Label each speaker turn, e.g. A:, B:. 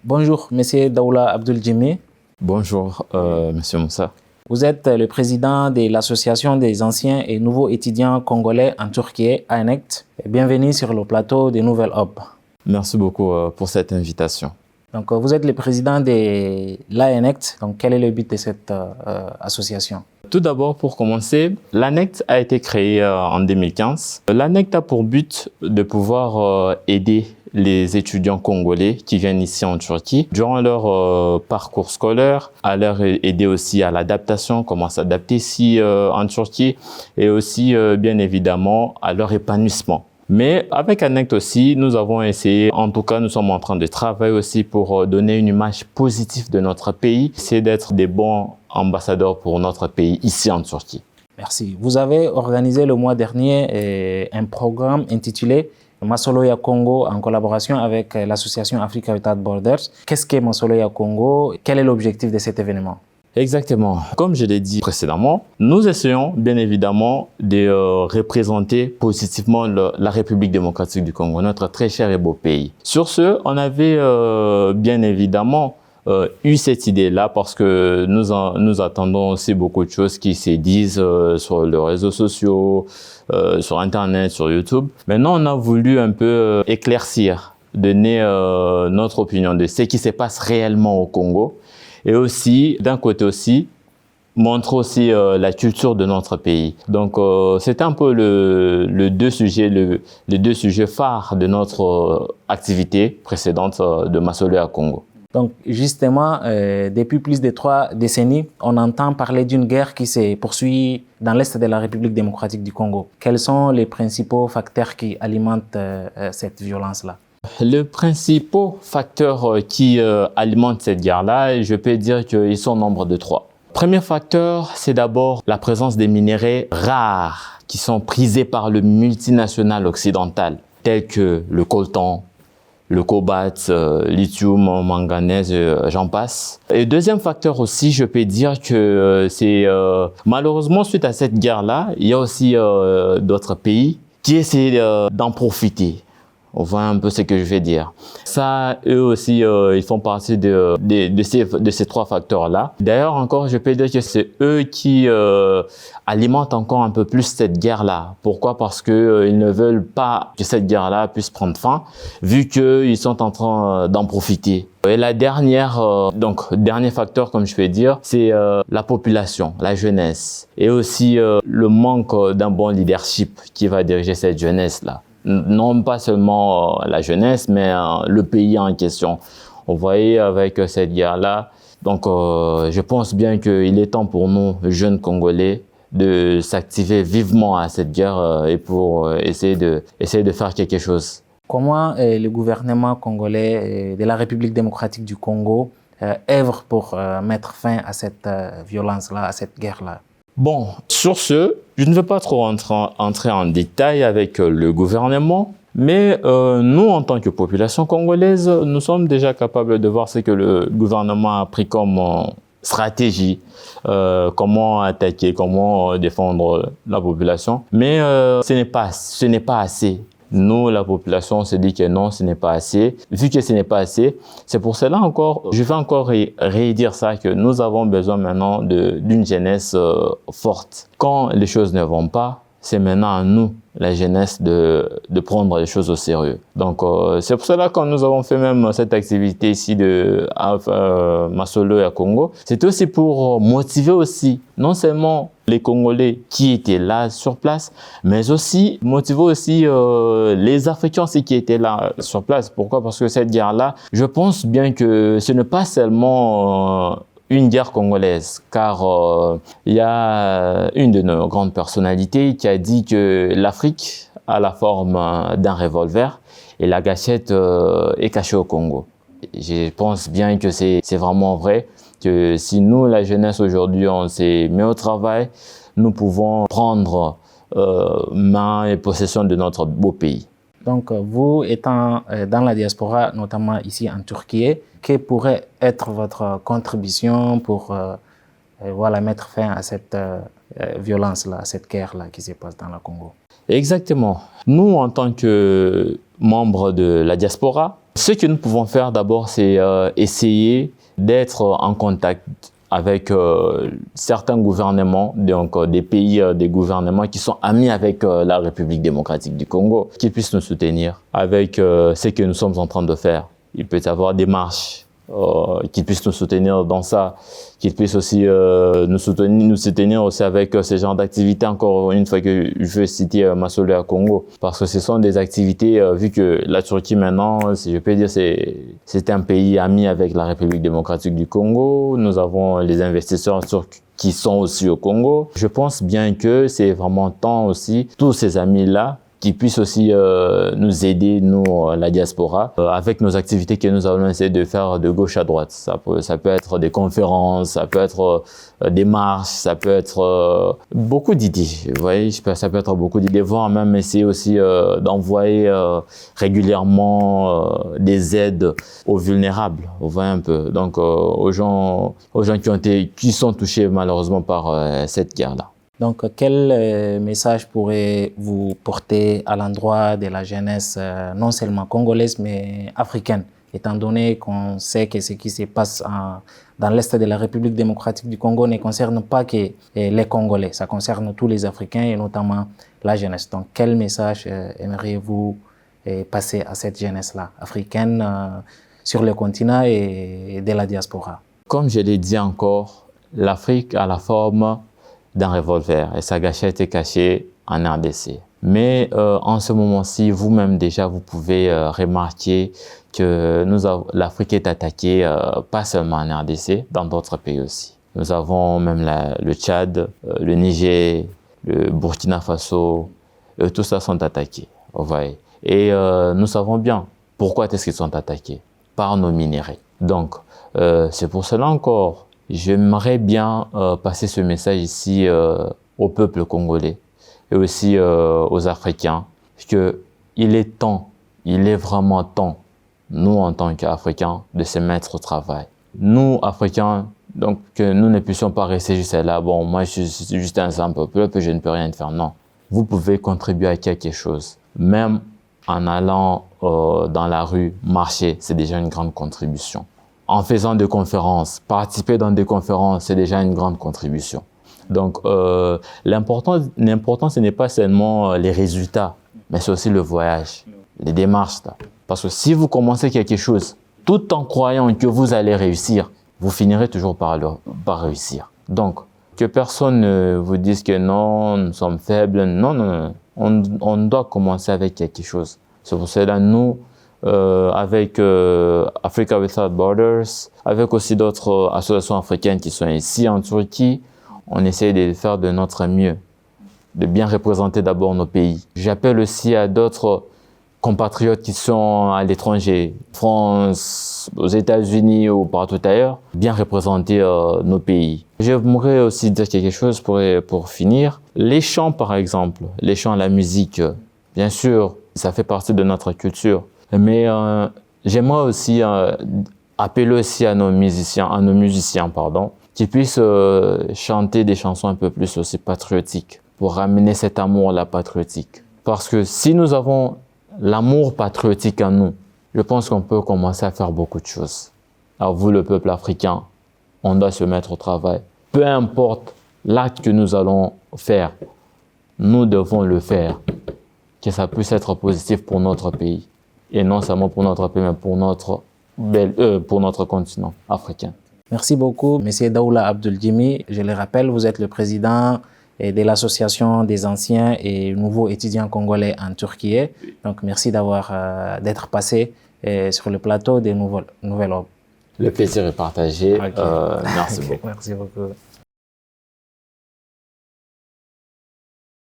A: Bonjour, Monsieur Daoula Abdul Djimi.
B: Bonjour, Monsieur Moussa.
A: Vous êtes le président de l'Association des anciens et nouveaux étudiants congolais en Turquie, ANECT. Bienvenue sur le plateau de Nouvelle Hub.
B: Merci beaucoup pour cette invitation.
A: Donc, vous êtes le président de l'ANECT. Donc, quel est le but de cette association?
B: Tout d'abord, pour commencer, l'ANECT a été créée en 2015. L'ANECT a pour but de pouvoir aider les étudiants congolais qui viennent ici en Turquie durant leur parcours scolaire, à leur aider aussi à l'adaptation, comment s'adapter ici en Turquie, et aussi bien évidemment à leur épanouissement. Mais avec ANECT aussi, nous avons essayé, en tout cas nous sommes en train de travailler aussi pour donner une image positive de notre pays, essayer d'être des bons ambassadeurs pour notre pays ici en Turquie.
A: Merci. Vous avez organisé le mois dernier un programme intitulé Masoloya Congo en collaboration avec l'association Africa Without Borders. Qu'est-ce qu'est Masoloya Congo? Quel est l'objectif de cet événement?
B: Exactement. Comme je l'ai dit précédemment, nous essayons bien évidemment de représenter positivement la République démocratique du Congo, notre très cher et beau pays. Sur ce, on avait bien évidemment eu cette idée-là parce que nous attendons aussi beaucoup de choses qui se disent sur les réseaux sociaux, sur Internet, sur YouTube. Maintenant, on a voulu un peu éclaircir, donner notre opinion de ce qui se passe réellement au Congo. Et aussi, d'un côté aussi, montrer aussi la culture de notre pays. Donc, c'est un peu les deux sujets phares de notre activité précédente de Masoloya Congo.
A: Donc, justement, depuis plus de 3 décennies, on entend parler d'une guerre qui se poursuit dans l'est de la République démocratique du Congo. Quels sont les principaux facteurs qui alimentent cette violence-là?
B: Les principaux facteurs qui alimentent cette guerre-là, je peux dire qu'ils sont au nombre de 3. Premier facteur, c'est d'abord la présence des minerais rares qui sont prisés par le multinational occidental, tels que le coltan, le cobalt, lithium, manganèse, j'en passe. Et deuxième facteur aussi, je peux dire que c'est malheureusement suite à cette guerre-là, il y a aussi d'autres pays qui essaient d'en profiter. On voit un peu ce que je vais dire. Ça, eux aussi, ils font partie de ces 3 facteurs-là. D'ailleurs, encore, je peux dire que c'est eux qui alimentent encore un peu plus cette guerre-là. Pourquoi? Parce que ils ne veulent pas que cette guerre-là puisse prendre fin, vu qu'ils sont en train d'en profiter. Et la dernière, dernier facteur, comme je peux dire, c'est la population, la jeunesse. Et aussi le manque d'un bon leadership qui va diriger cette jeunesse-là. Non pas seulement la jeunesse, mais le pays en question. On voyait avec cette guerre-là. Donc, je pense bien qu'il est temps pour nous, jeunes Congolais, de s'activer vivement à cette guerre et pour essayer de faire quelque chose.
A: Comment le gouvernement congolais de la République démocratique du Congo œuvre pour mettre fin à cette violence-là, à cette guerre-là?
B: Bon, sur ce, je ne veux pas trop entrer en détail avec le gouvernement, mais nous, en tant que population congolaise, nous sommes déjà capables de voir ce que le gouvernement a pris comme stratégie, comment attaquer, comment défendre la population. Mais ce n'est pas assez. Nous, la population, on se dit que non, ce n'est pas assez. Vu que ce n'est pas assez, c'est pour cela encore, je vais encore rédire ça, que nous avons besoin maintenant d'une jeunesse forte. Quand les choses ne vont pas, c'est maintenant à nous, la jeunesse, de prendre les choses au sérieux. Donc, c'est pour cela que nous avons fait même cette activité ici à Masoloya Congo. C'était aussi pour motiver aussi, non seulement les Congolais qui étaient là sur place, mais aussi motiver aussi les Africains aussi qui étaient là sur place. Pourquoi? Parce que cette guerre-là, je pense bien que ce n'est pas seulement une guerre congolaise, car il y a une de nos grandes personnalités qui a dit que l'Afrique a la forme d'un revolver et la gâchette est cachée au Congo. Je pense bien que c'est vraiment vrai, que si nous, la jeunesse aujourd'hui, on s'est mis au travail, nous pouvons prendre main et possession de notre beau pays.
A: Donc, vous étant dans la diaspora, notamment ici en Turquie, quelle pourrait être votre contribution pour mettre fin à cette violence-là, à cette guerre-là qui se passe dans le Congo?
B: Exactement. Nous, en tant que membres de la diaspora, Ce que nous pouvons faire d'abord, c'est essayer d'être en contact avec certains gouvernements, donc des pays, des gouvernements qui sont amis avec la République démocratique du Congo, qui puissent nous soutenir avec ce que nous sommes en train de faire. Il peut y avoir des marches qui puissent nous soutenir dans ça, qu'ils puissent aussi nous soutenir aussi avec ce genre d'activités. Encore une fois que je veux citer Masolo à Congo, parce que ce sont des activités, vu que la Turquie maintenant, si je peux dire, c'est un pays ami avec la République démocratique du Congo. Nous avons les investisseurs turcs qui sont aussi au Congo. Je pense bien que c'est vraiment temps aussi, tous ces amis-là, qui puissent aussi nous aider, nous, la diaspora, avec nos activités que nous allons essayer de faire de gauche à droite. Ça peut être des conférences, ça peut être des marches, ça peut être beaucoup d'idées. Vous voyez, ça peut être beaucoup d'idées, voire même essayer aussi d'envoyer régulièrement des aides aux vulnérables, vous voyez un peu. Donc, aux gens qui sont touchés malheureusement par cette guerre-là.
A: Donc, quel message pourrez-vous porter à l'endroit de la jeunesse, non seulement congolaise, mais africaine, étant donné qu'on sait que ce qui se passe dans l'Est de la République démocratique du Congo ne concerne pas que les Congolais, ça concerne tous les Africains et notamment la jeunesse. Donc, quel message aimeriez-vous passer à cette jeunesse-là, africaine, sur le continent et de la diaspora?
B: Comme je l'ai dit encore, l'Afrique a la forme d'un revolver et sa gâchette est cachée en RDC. Mais en ce moment-ci, vous-même déjà, vous pouvez remarquer que l'Afrique est attaquée pas seulement en RDC, dans d'autres pays aussi. Nous avons même le Tchad, le Niger, le Burkina Faso, tout ça sont attaqués. Vous voyez. Et nous savons bien pourquoi est-ce qu'ils sont attaqués, par nos minéraux. Donc, c'est pour cela encore, j'aimerais bien passer ce message ici au peuple congolais et aussi aux Africains, qu'il est temps, il est vraiment temps, nous en tant qu'Africains, de se mettre au travail. Nous, Africains, donc que nous ne puissions pas rester juste là, bon, moi je suis juste un simple peuple, je ne peux rien faire, non. Vous pouvez contribuer à quelque chose, même en allant dans la rue, marcher, c'est déjà une grande contribution. En faisant des conférences, participer dans des conférences, c'est déjà une grande contribution. Donc, l'important, ce n'est pas seulement les résultats, mais c'est aussi le voyage, les démarches. Là. Parce que si vous commencez quelque chose, tout en croyant que vous allez réussir, vous finirez toujours par réussir. Donc, que personne ne vous dise que non, nous sommes faibles. Non, non, non. On doit commencer avec quelque chose. C'est pour cela, nous, avec Africa Without Borders, avec aussi d'autres associations africaines qui sont ici en Turquie, on essaie de faire de notre mieux, de bien représenter d'abord nos pays. J'appelle aussi à d'autres compatriotes qui sont à l'étranger, France, aux États-Unis ou partout ailleurs, bien représenter nos pays. J'aimerais aussi dire quelque chose pour finir. Les chants, par exemple, les chants, la musique, bien sûr, ça fait partie de notre culture. Mais j'aimerais aussi appeler aussi à nos musiciens, qui puissent chanter des chansons un peu plus aussi patriotiques, pour ramener cet amour-là patriotique. Parce que si nous avons l'amour patriotique en nous, je pense qu'on peut commencer à faire beaucoup de choses. Alors vous, le peuple africain, on doit se mettre au travail. Peu importe l'acte que nous allons faire, nous devons le faire, que ça puisse être positif pour notre pays. Et non seulement pour notre pays, mais pour notre continent africain.
A: Merci beaucoup, M. Daoula Abdul-Djimi. Je le rappelle, vous êtes le président de l'Association des anciens et nouveaux étudiants congolais en Turquie. Donc, merci d'être passé sur le plateau des Nouvelles Aubes.
B: Le plaisir est partagé. Okay. Merci beaucoup.
A: Merci beaucoup.